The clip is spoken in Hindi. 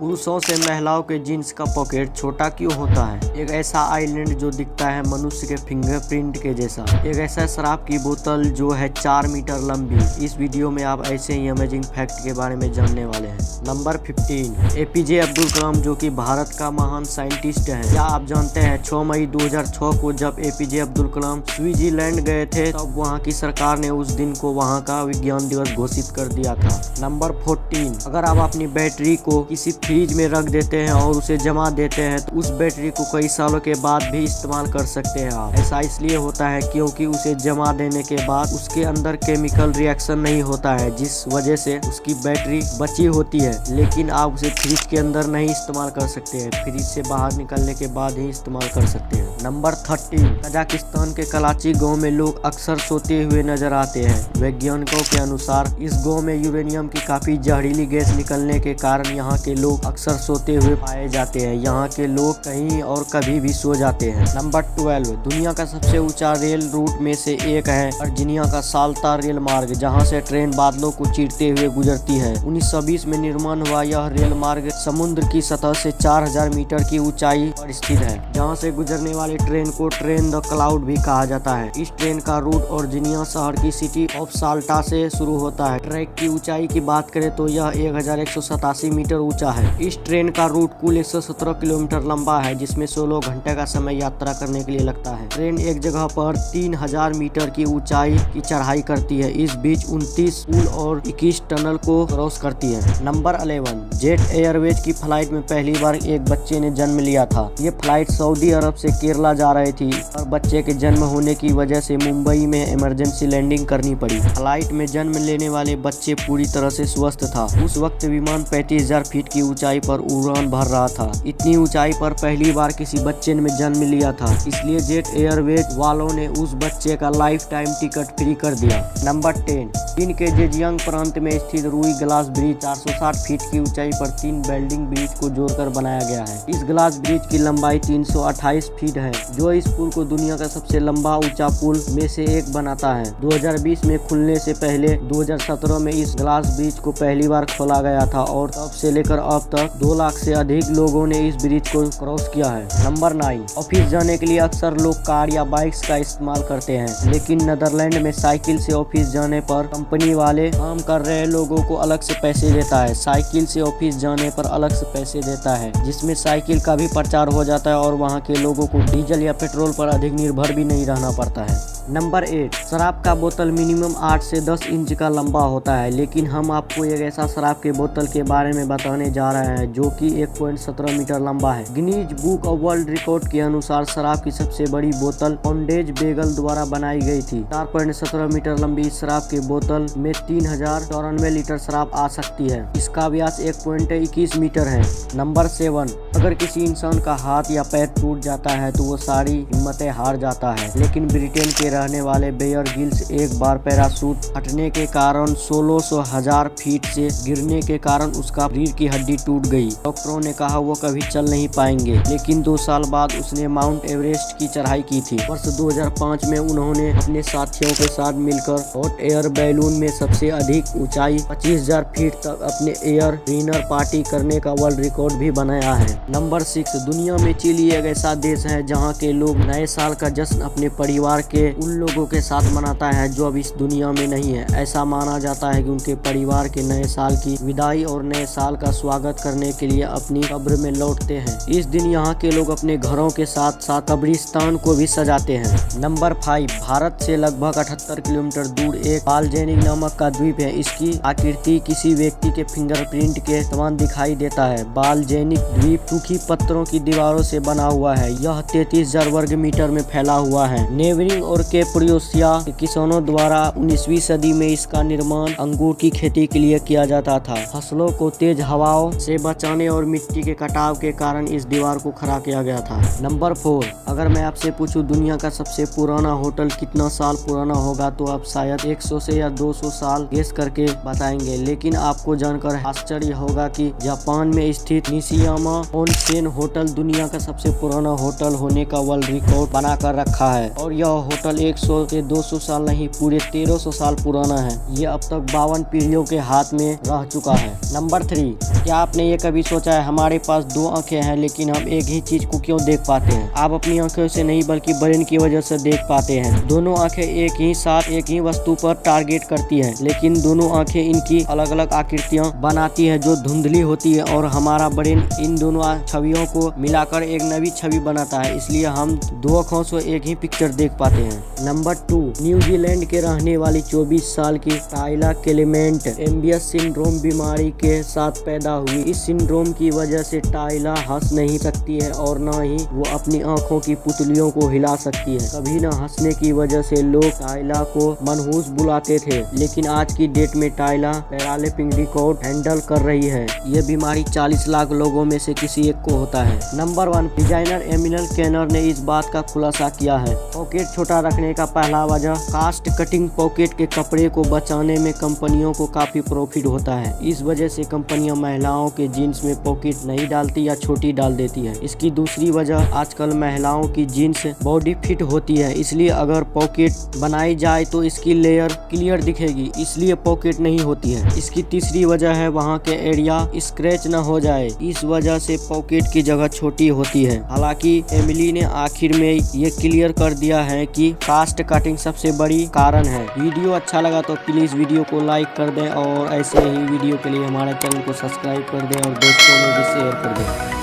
पुरुषों से महिलाओं के जीन्स का पॉकेट छोटा क्यों होता है? एक ऐसा आइलैंड जो दिखता है मनुष्य के फिंगरप्रिंट के जैसा। एक ऐसा शराब की बोतल जो है 4 मीटर लंबी। इस वीडियो में आप ऐसे ही अमेजिंग फैक्ट के बारे में जानने वाले हैं। नंबर 15, एपीजे अब्दुल कलाम जो कि भारत का महान साइंटिस्ट है। क्या आप जानते हैं 6 मई 2006 को जब एपीजे अब्दुल कलाम स्विट्जरलैंड गए थे तब वहाँ की सरकार ने उस दिन को वहाँ का विज्ञान दिवस घोषित कर दिया था। नंबर 14, अगर आप अपनी बैटरी को किसी फ्रिज में रख देते हैं और उसे जमा देते हैं तो उस बैटरी को कई सालों के बाद भी इस्तेमाल कर सकते हैं आप। ऐसा इसलिए होता है क्योंकि उसे जमा देने के बाद उसके अंदर केमिकल रिएक्शन नहीं होता है, जिस वजह से उसकी बैटरी बची होती है। लेकिन आप उसे फ्रिज के अंदर नहीं इस्तेमाल कर सकते हैं, फ्रिज से बाहर निकलने के बाद ही इस्तेमाल कर सकते हैं। नंबर 13, कजाकिस्तान के कराची गांव में लोग अक्सर सोते हुए नजर आते हैं। वैज्ञानिकों के अनुसार इस गांव में यूरेनियम की काफी जहरीली गैस निकलने के कारण यहाँ के लोग अक्सर सोते हुए पाए जाते हैं। यहाँ के लोग कहीं और कभी भी सो जाते हैं। नंबर 12, दुनिया का सबसे ऊंचा रेल रूट में से एक है वर्जीनिया का साल्ता रेल मार्ग, जहाँ से ट्रेन बादलों को चीरते हुए गुजरती है। 1920 में निर्माण हुआ यह रेल मार्ग समुद्र की सतह से 4000 मीटर की ऊंचाई पर स्थित है, जहाँ से गुजरने वाली ट्रेन को ट्रेन द क्लाउड भी कहा जाता है। इस ट्रेन का रूट वर्जीनिया शहर की सिटी ऑफ साल्टा से शुरू होता है। ट्रैक की ऊंचाई की बात करें तो यह 1187 मीटर ऊंचा है। इस ट्रेन का रूट कुल 117 किलोमीटर लंबा है, जिसमें 16 घंटे का समय यात्रा करने के लिए लगता है। ट्रेन एक जगह पर 3000 मीटर की ऊंचाई की चढ़ाई करती है। इस बीच 29 पुल और 21 टनल को क्रॉस करती है। नंबर 11, जेट एयरवेज की फ्लाइट में पहली बार एक बच्चे ने जन्म लिया था। ये फ्लाइट सऊदी अरब से केरला जा रही थी और बच्चे के जन्म होने की वजह से मुंबई में इमरजेंसी लैंडिंग करनी पड़ी। फ्लाइट में जन्म लेने वाले बच्चे पूरी तरह से स्वस्थ था। उस वक्त विमान 35,000 फीट की ऊंचाई पर उड़ान भर रहा था। इतनी ऊंचाई पर पहली बार किसी बच्चे ने जन्म लिया था, इसलिए जेट एयरवेज वालों ने उस बच्चे का लाइफ टाइम टिकट फ्री कर दिया। नंबर 10, चीन के जेजियांग प्रांत में स्थित रुई ग्लास ब्रिज 460 फीट की ऊंचाई पर 3 बिल्डिंग ब्रिज को जोड़कर बनाया गया है। इस ग्लास ब्रिज की लंबाई 328 फीट है, जो इस पुल को दुनिया का सबसे लंबा ऊंचा पुल में से एक बनाता है। 2020 में खुलने से पहले 2017 में इस ग्लास ब्रिज को पहली बार खोला गया था और तब से लेकर अब तक 2 लाख से अधिक लोगों ने इस ब्रिज को क्रॉस किया है। नंबर 9, ऑफिस जाने के लिए अक्सर लोग कार या बाइक्स का इस्तेमाल करते हैं, लेकिन नीदरलैंड में साइकिल से ऑफिस जाने पर कंपनी वाले काम कर रहे लोगों को अलग से पैसे देता है। साइकिल से ऑफिस जाने पर अलग से पैसे देता है, जिसमें साइकिल का भी प्रचार हो जाता है और वहाँ के लोगों को डीजल या पेट्रोल पर अधिक निर्भर भी नहीं रहना पड़ता है। नंबर 8, शराब का बोतल मिनिमम 8 से 10 इंच का लंबा होता है, लेकिन हम आपको एक ऐसा शराब के बोतल के बारे में बताने जा रहे हैं जो कि 1.17 मीटर लंबा है। Guinness book of world record के अनुसार शराब की सबसे बड़ी बोतल पॉन्डेज बेगल द्वारा बनाई गई थी। 4.17 मीटर लंबी इस शराब के बोतल में 3094 लीटर शराब आ सकती है। इसका व्यास 1.21 मीटर है। नंबर 7, अगर किसी इंसान का हाथ या पैर टूट जाता है तो वो सारी हिम्मतें हार जाता है, लेकिन ब्रिटेन के रहने वाले बेयर गिल्स एक बार पैराशूट हटने के कारण 1600,000 फीट से गिरने के कारण उसका रीढ़ की हड्डी टूट गई। डॉक्टरों ने कहा वो कभी चल नहीं पाएंगे, लेकिन 2 साल बाद उसने माउंट एवरेस्ट की चढ़ाई की थी। वर्ष 2005 में उन्होंने अपने साथियों के साथ मिलकर हॉट एयर बैलून में सबसे अधिक ऊंचाई 25,000 फीट तक अपने एयर डिनर पार्टी करने का वर्ल्ड रिकॉर्ड भी बनाया है। नंबर 6, दुनिया में चिली एक ऐसा देश है जहाँ के लोग नए साल का जश्न अपने परिवार के उन लोगों के साथ मनाता है जो अब इस दुनिया में नहीं है। ऐसा माना जाता है कि उनके परिवार के नए साल की विदाई और नए साल का स्वागत करने के लिए अपनी कब्र में लौटते हैं। इस दिन यहाँ के लोग अपने घरों के साथ साथ कब्रिस्तान को भी सजाते हैं। नंबर 5, भारत से लगभग 78 किलोमीटर दूर एक बालजेनिक नामक का द्वीप है। इसकी आकृति किसी व्यक्ति के फिंगरप्रिंट के समान दिखाई देता है। बालजेनिक द्वीप सूखी पत्थरों की दीवारों से बना हुआ है। यह 33,000 वर्ग मीटर में फैला हुआ है। नेवरिंग और कैप्रियोसिया के किसानों द्वारा 19वीं सदी में इसका निर्माण अंगूर की खेती के लिए किया जाता था। फसलों को तेज हवाओं से बचाने और मिट्टी के कटाव के कारण इस दीवार को खड़ा किया गया था। नंबर 4, अगर मैं आपसे पूछूं दुनिया का सबसे पुराना होटल कितना साल पुराना होगा तो आप शायद 100 से या 200 साल गेस करके बताएंगे, लेकिन आपको जानकर आश्चर्य होगा कि जापान में स्थित निशियामा ओनसेन होटल दुनिया का सबसे पुराना होटल होने का वर्ल्ड रिकॉर्ड बनाकर रखा है और यह होटल 100 से 200 साल नहीं, पूरे 1300 साल पुराना है। ये अब तक 52 पीढ़ियों के हाथ में रह चुका है। नंबर 3, क्या आपने ये कभी सोचा है हमारे पास 2 आंखें हैं लेकिन हम एक ही चीज को क्यों देख पाते हैं? आप अपनी आंखों से नहीं बल्कि ब्रेन की वजह से देख पाते हैं। दोनों आंखें एक ही साथ एक ही वस्तु पर टारगेट करती है, लेकिन दोनों आंखें इनकी अलग अलग आकृतियां बनाती है जो धुंधली होती है, और हमारा ब्रेन इन दोनों छवियों को मिलाकर एक नई छवि बनाता है। इसलिए हम 2 आंखों से एक ही पिक्चर देख पाते हैं। नंबर 2, न्यूजीलैंड के रहने वाली 24 साल की टाइला क्लेमेंट एम्बियस सिंड्रोम बीमारी के साथ पैदा हुई। इस सिंड्रोम की वजह से टाइला हंस नहीं सकती है और न ही वो अपनी आंखों की पुतलियों को हिला सकती है। कभी न हंसने की वजह से लोग टाइला को मनहूस बुलाते थे, लेकिन आज की डेट में टाइला पैरालंपिक रिकॉर्ड हैंडल कर रही है। ये बीमारी 40 लाख लोगों में से किसी एक को होता है। नंबर 1, डिजाइनर एमिनल कैनर ने इस बात का खुलासा किया है। पॉकेट छोटा रखने का पहला वजह, कास्ट कटिंग पॉकेट के कपड़े को बचाने में कंपनियों को काफी प्रॉफिट होता है। इस वजह से कंपनियां महिलाओं के जीन्स में पॉकेट नहीं डालती या छोटी डाल देती है। इसकी दूसरी वजह, आजकल महिलाओं की जीन्स बॉडी फिट होती है, इसलिए अगर पॉकेट बनाई जाए तो इसकी लेयर क्लियर दिखेगी, इसलिए पॉकेट नहीं होती है। इसकी तीसरी वजह है वहाँ के एरिया स्क्रैच न हो जाए, इस वजह से पॉकेट की जगह छोटी होती है। हालांकि एमिली ने आखिर में ये क्लियर कर दिया है कि कास्ट कटिंग सबसे बड़ी कारण है। वीडियो अच्छा लगा तो प्लीज वीडियो को लाइक कर दें और ऐसे ही वीडियो के लिए हमारे चैनल को सब्सक्राइब कर दें और दोस्तों में भी शेयर कर दें।